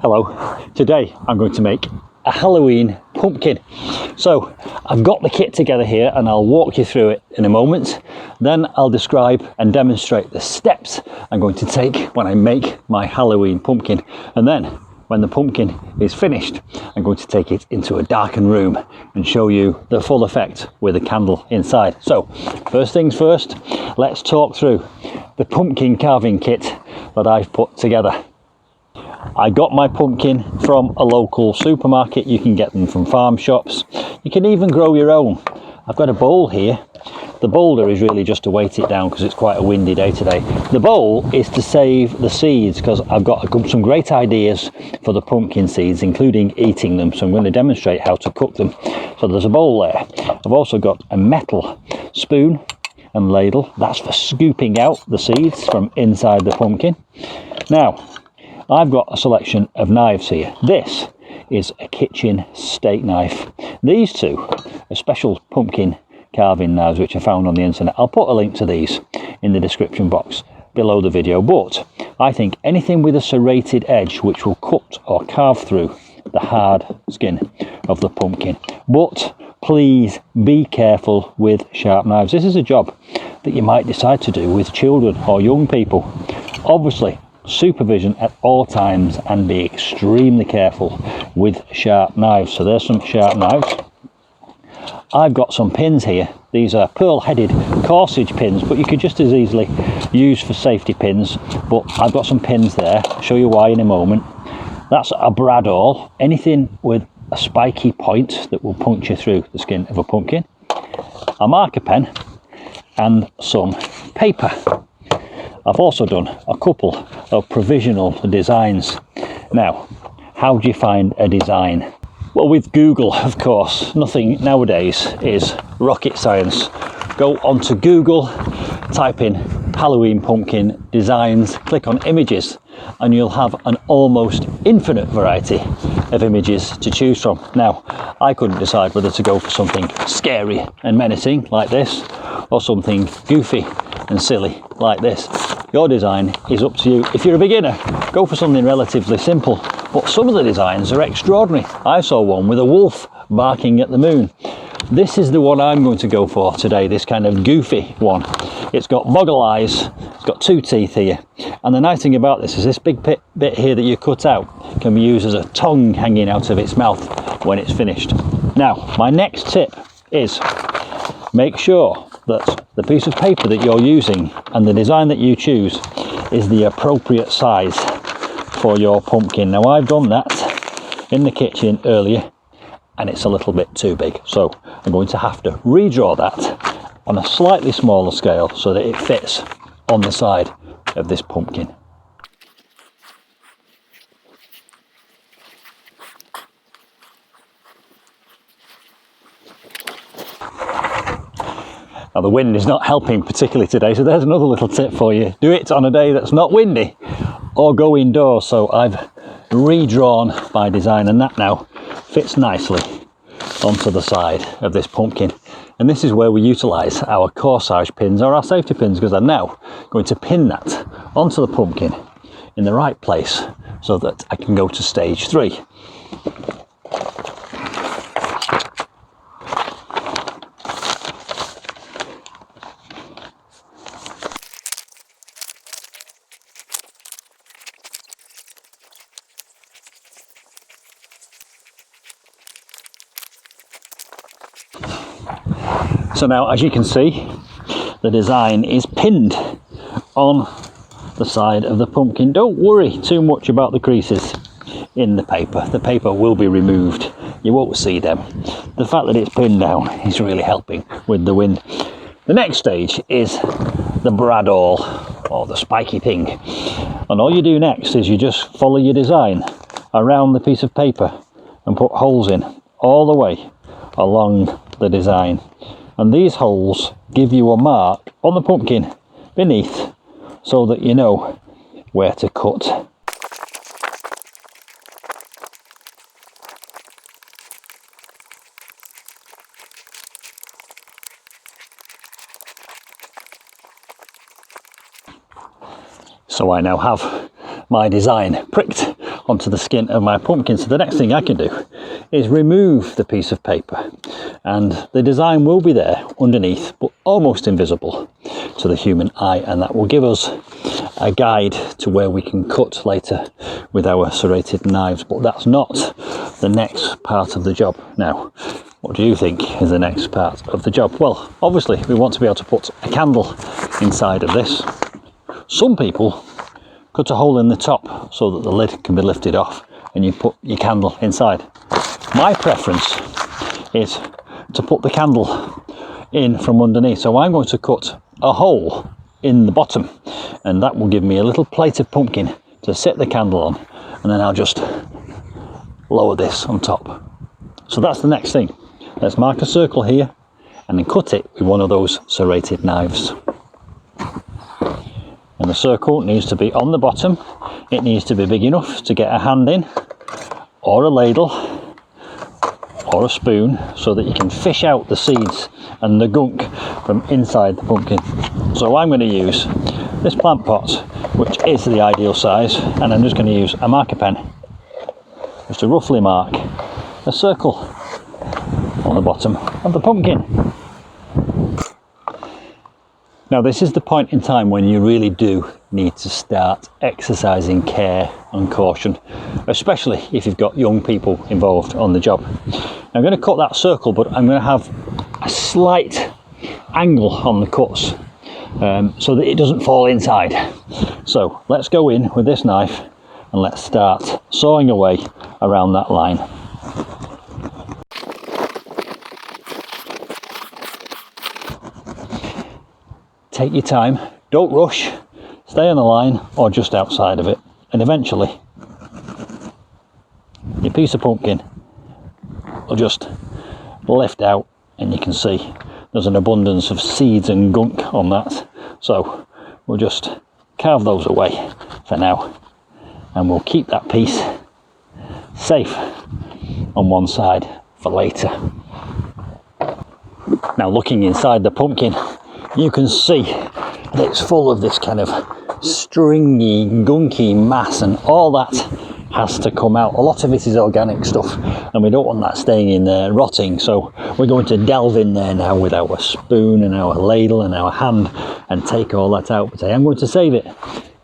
Hello, today I'm going to make a Halloween pumpkin. So I've got the kit together here and I'll walk you through it in a moment. Then I'll describe and demonstrate the steps I'm going to take when I make my Halloween pumpkin. And then when the pumpkin is finished, I'm going to take it into a darkened room and show you the full effect with a candle inside. So first things first, let's talk through the pumpkin carving kit that I've put together. I got my pumpkin from a local supermarket. You can get them from farm shops. You can even grow your own. I've got a bowl here. The boulder is really just to weight it down because it's quite a windy day today. The bowl is to save the seeds because I've got some great ideas for the pumpkin seeds, including eating them. So I'm going to demonstrate how to cook them. So there's a bowl there. I've also got a metal spoon and ladle. That's for scooping out the seeds from inside the pumpkin. Now, I've got a selection of knives here. This is a kitchen steak knife. These two are special pumpkin carving knives which I found on the internet. I'll put a link to these in the description box below the video, but I think anything with a serrated edge which will cut or carve through the hard skin of the pumpkin. But please be careful with sharp knives. This is a job that you might decide to do with children or young people. Obviously, supervision at all times and be extremely careful with sharp knives. So there's some sharp knives. I've got some pins here. These are pearl-headed corsage pins, but you could just as easily use for safety pins. But I've got some pins there. I'll show you why in a moment. That's a brad awl. Anything with a spiky point that will puncture through the skin of a pumpkin. A marker pen and some paper. I've also done a couple of provisional designs. Now, how do you find a design? Well, with Google, of course. Nothing nowadays is rocket science. Go onto Google, type in Halloween pumpkin designs, click on images, and you'll have an almost infinite variety of images to choose from. Now, I couldn't decide whether to go for something scary and menacing like this, or something goofy and silly like this. Your design is up to you. If you're a beginner, go for something relatively simple, but some of the designs are extraordinary. I saw one with a wolf barking at the moon. This is the one I'm going to go for today, this kind of goofy one. It's got boggle eyes, it's got two teeth here, and the nice thing about this is this big bit here that you cut out can be used as a tongue hanging out of its mouth when it's finished. Now, my next tip is make sure that the piece of paper that you're using and the design that you choose is the appropriate size for your pumpkin. Now, I've done that in the kitchen earlier and it's a little bit too big, so I'm going to have to redraw that on a slightly smaller scale so that it fits on the side of this pumpkin. Now, the wind is not helping particularly today, so there's another little tip for you. Do it on a day that's not windy or go indoors. So I've redrawn my design and that now fits nicely onto the side of this pumpkin. And this is where we utilise our corsage pins or our safety pins, because I'm now going to pin that onto the pumpkin in the right place so that I can go to stage 3. So now, as you can see, the design is pinned on the side of the pumpkin. Don't worry too much about the creases in the paper. The paper will be removed. You won't see them. The fact that it's pinned down is really helping with the wind. The next stage is the brad awl, or the spiky thing. And all you do next is you just follow your design around the piece of paper and put holes in all the way along the design. And these holes give you a mark on the pumpkin beneath so that you know where to cut. So I now have my design pricked onto the skin of my pumpkin. So the next thing I can do is remove the piece of paper, and the design will be there underneath but almost invisible to the human eye, and that will give us a guide to where we can cut later with our serrated knives. But that's not the next part of the job. Now, what do you think is the next part of the job? Well, obviously we want to be able to put a candle inside of this. Some people cut a hole in the top so that the lid can be lifted off and you put your candle inside. My preference is to put the candle in from underneath, so I'm going to cut a hole in the bottom, and that will give me a little plate of pumpkin to set the candle on, and then I'll just lower this on top. So that's the next thing. Let's mark a circle here and then cut it with one of those serrated knives. And the circle needs to be on the bottom. It needs to be big enough to get a hand in, or a ladle, or a spoon, so that you can fish out the seeds and the gunk from inside the pumpkin. So I'm going to use this plant pot, which is the ideal size, and I'm just going to use a marker pen just to roughly mark a circle on the bottom of the pumpkin. Now, this is the point in time when you really do need to start exercising care and caution, especially if you've got young people involved on the job. Now, I'm going to cut that circle, but I'm going to have a slight angle on the cuts so that it doesn't fall inside. So let's go in with this knife and let's start sawing away around that line. Take your time, don't rush, stay on the line or just outside of it, and eventually your piece of pumpkin will just lift out, and you can see there's an abundance of seeds and gunk on that. So we'll just carve those away for now, and we'll keep that piece safe on one side for later. Now, looking inside the pumpkin, you can see that it's full of this kind of stringy, gunky mass, and all that has to come out. A lot of it is organic stuff, and we don't want that staying in there rotting, so we're going to delve in there now with our spoon and our ladle and our hand and take all that out. But I am going to save it.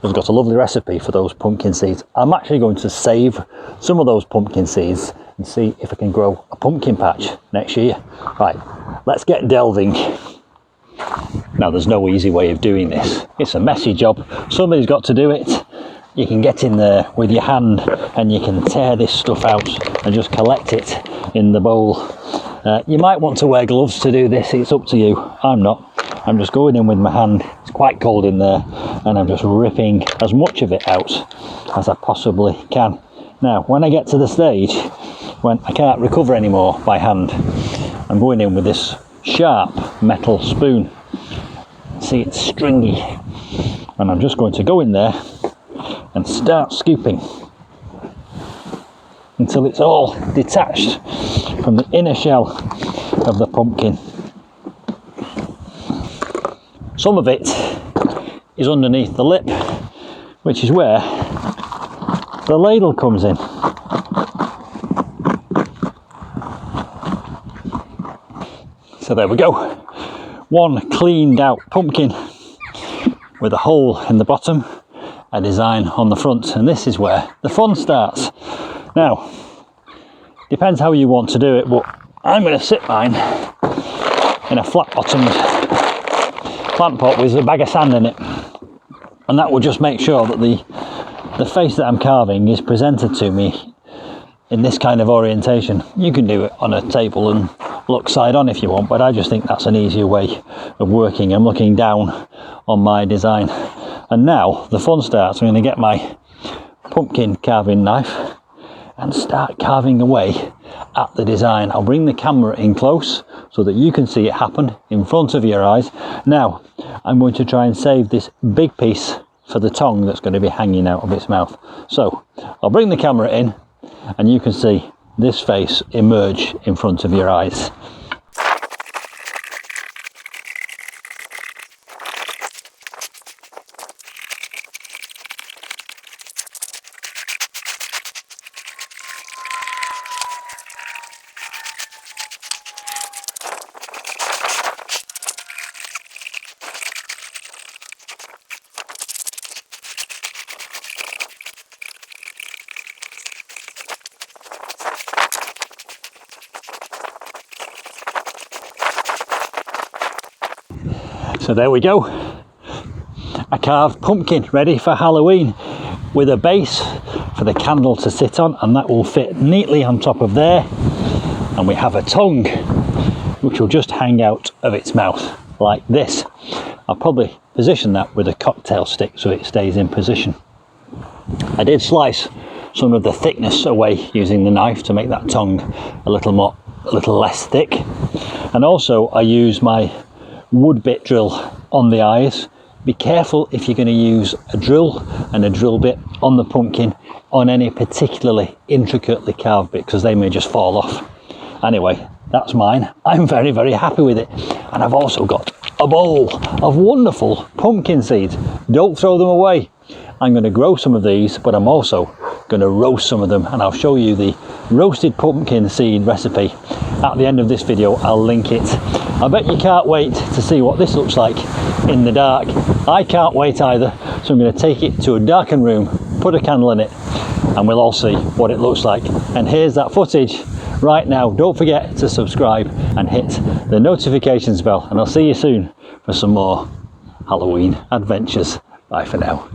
I've got a lovely recipe for those pumpkin seeds. I'm actually going to save some of those pumpkin seeds and see if I can grow a pumpkin patch next year. Right, let's get delving. Now, there's no easy way of doing this. It's a messy job. Somebody's got to do it. You can get in there with your hand and you can tear this stuff out and just collect it in the bowl. You might want to wear gloves to do this. It's up to you. I'm not. I'm just going in with my hand. It's quite cold in there, and I'm just ripping as much of it out as I possibly can. Now, when I get to the stage when I can't recover anymore by hand, I'm going in with this sharp metal spoon. See, it's stringy, and I'm just going to go in there and start scooping until it's all detached from the inner shell of the pumpkin. Some of it is underneath the lip, which is where the ladle comes in. So there we go. One cleaned out pumpkin with a hole in the bottom, a design on the front, and this is where the fun starts. Now, depends how you want to do it, but I'm going to sit mine in a flat-bottomed plant pot with a bag of sand in it, and that will just make sure that the face that I'm carving is presented to me in this kind of orientation. You can do it on a table and look side on if you want, but I just think that's an easier way of working. I'm looking down on my design, and now the fun starts. I'm going to get my pumpkin carving knife and start carving away at the design. I'll bring the camera in close so that you can see it happen in front of your eyes. Now, I'm going to try and save this big piece for the tongue that's going to be hanging out of its mouth. So I'll bring the camera in and you can see this face emerge in front of your eyes. So there we go, a carved pumpkin ready for Halloween, with a base for the candle to sit on, and that will fit neatly on top of there. And we have a tongue which will just hang out of its mouth like this. I'll probably position that with a cocktail stick so it stays in position. I did slice some of the thickness away using the knife to make that tongue a little less thick. And also I use my wood bit drill on the eyes. Be careful if you're going to use a drill and a drill bit on the pumpkin on any particularly intricately carved bit, because they may just fall off. Anyway, that's mine. I'm very, very happy with it. And I've also got a bowl of wonderful pumpkin seeds. Don't throw them away. I'm going to grow some of these, but I'm also going to roast some of them, and I'll show you the roasted pumpkin seed recipe at the end of this video. I'll link it. I bet you can't wait to see what this looks like in the dark. I can't wait either, so I'm going to take it to a darkened room, put a candle in it, and we'll all see what it looks like. And here's that footage right now. Don't forget to subscribe and hit the notifications bell, and I'll see you soon for some more Halloween adventures. Bye for now.